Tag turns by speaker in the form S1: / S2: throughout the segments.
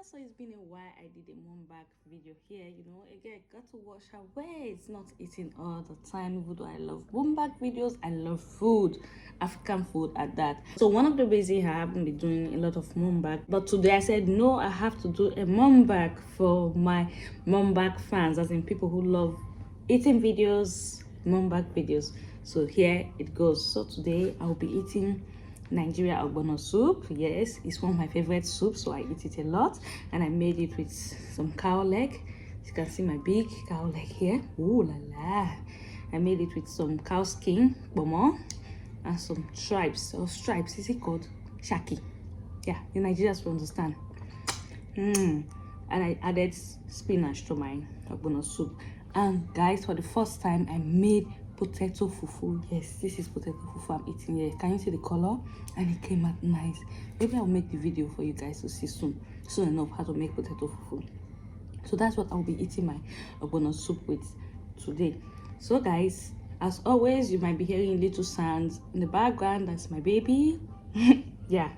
S1: So it's been a while I did a mom back video here. Again, I got to watch her where it's not eating all the time. Even though I love mom back videos, I love food, African food at that. So one of the reasons I haven't been doing a lot of mom back, but today I said no, I have to do a mom back for my mom back fans, as in people who love eating videos, mom back videos. So here it goes. So today I'll be eating Nigeria ogbono soup. Yes, it's one of my favorite soups, so I eat it a lot. And I made it with some cow leg. You can see my big cow leg here. Ooh la la. I made it with some cow skin, bomo, and some stripes. Or stripes, is it called? Shaki. Yeah, the Nigerians will understand. And I added spinach to my ogbono soup. And guys, for the first time I made potato fufu. Yes, this is potato fufu I'm eating here. Can you see the color? And it came out nice. Maybe I'll make the video for you guys to see soon enough how to make potato fufu. So that's what I'll be eating my ogbono soup with today. So guys, as always, you might be hearing little sounds in the background. That's my baby. Yeah,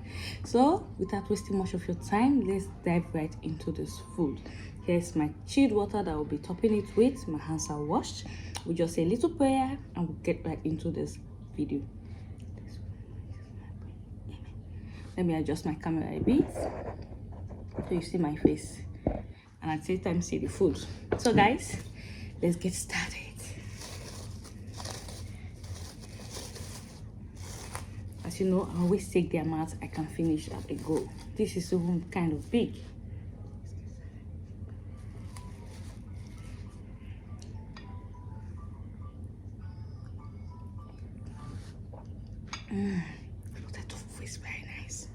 S1: so without wasting much of your time, let's dive right into this food. Here's my chilled water that I'll be topping it with. My hands are washed. We just say a little prayer and we'll get right into this video. Let me adjust my camera a bit so you see my face and at the same time see the food. So guys, let's get started. As you know, I always take the amount I can finish at a go. This is even kind of big. Potato fufu is very nice.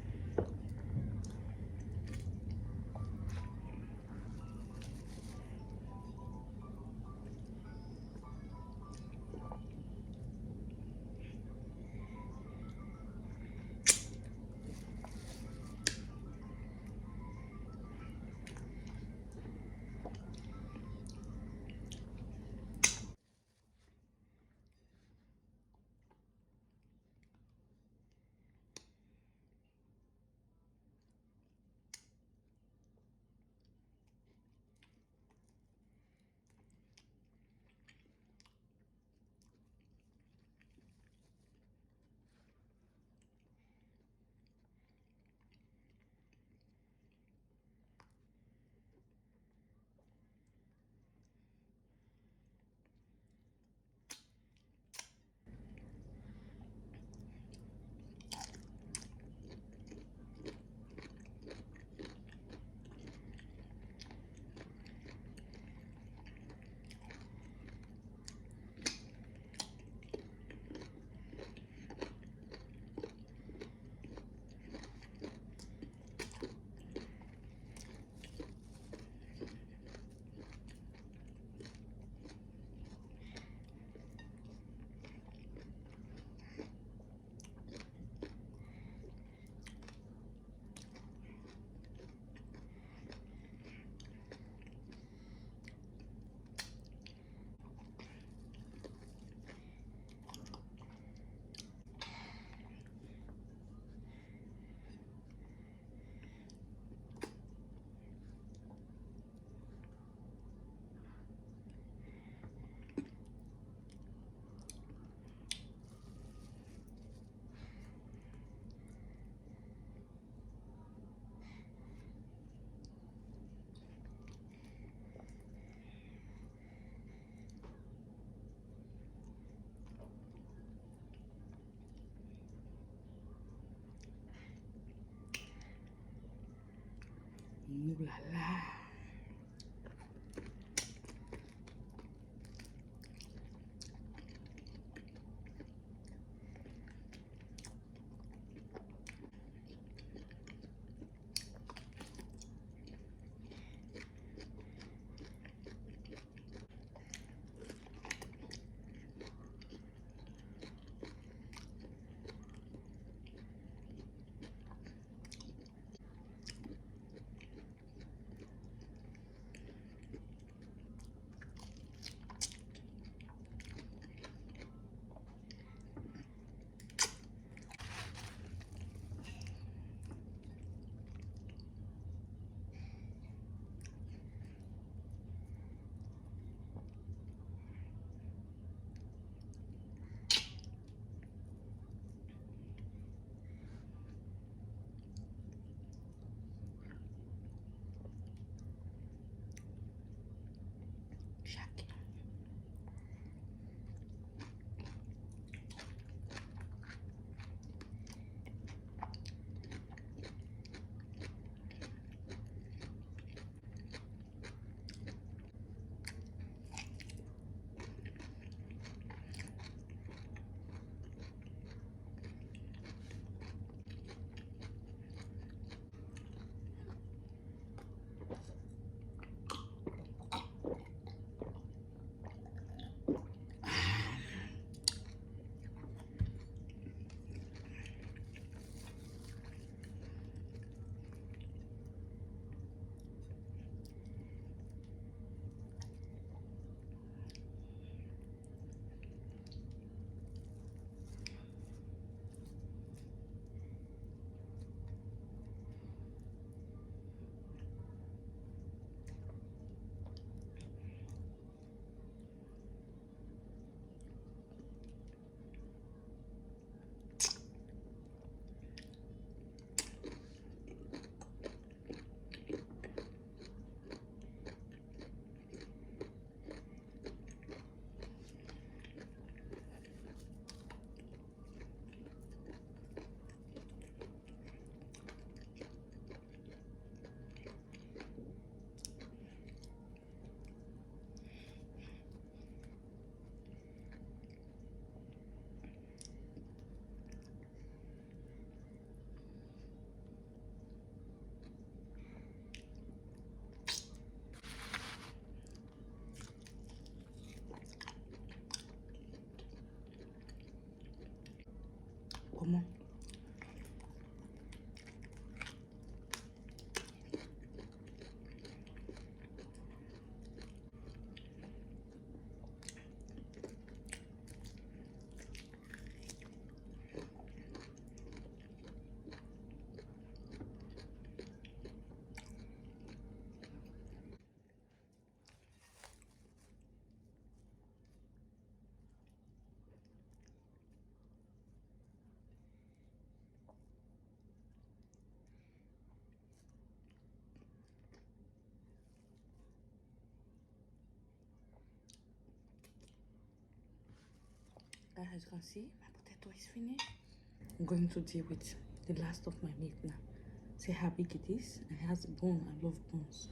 S1: Ooh la la. Shaki. Come on. As you can see, my potato is finished. I'm going to deal with the last of my meat now. See how big it is? It has bone. I love bones.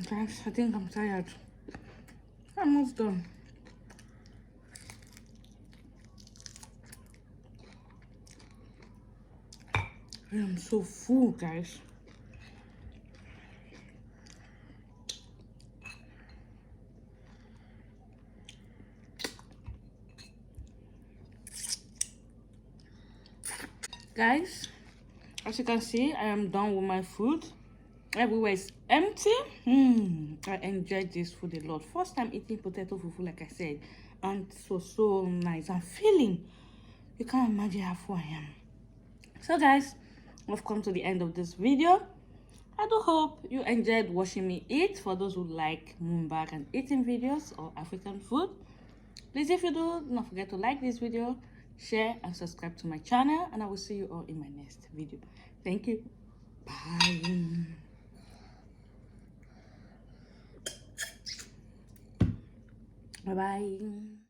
S1: Guys, I think I'm tired. I'm almost done. I am so full, guys. Guys, as you can see, I am done with my food. Everywhere is empty. I enjoyed this food a lot. First time eating potato fufu, like I said, and so nice. I'm feeling, you can't imagine how full I am. So guys, we've come to the end of this video. I do hope you enjoyed watching me eat. For those who like mukbang and eating videos or African food, please, if you do, don't forget to like this video, share and subscribe to my channel, and I will see you all in my next video. Thank you. Bye. Bye bye.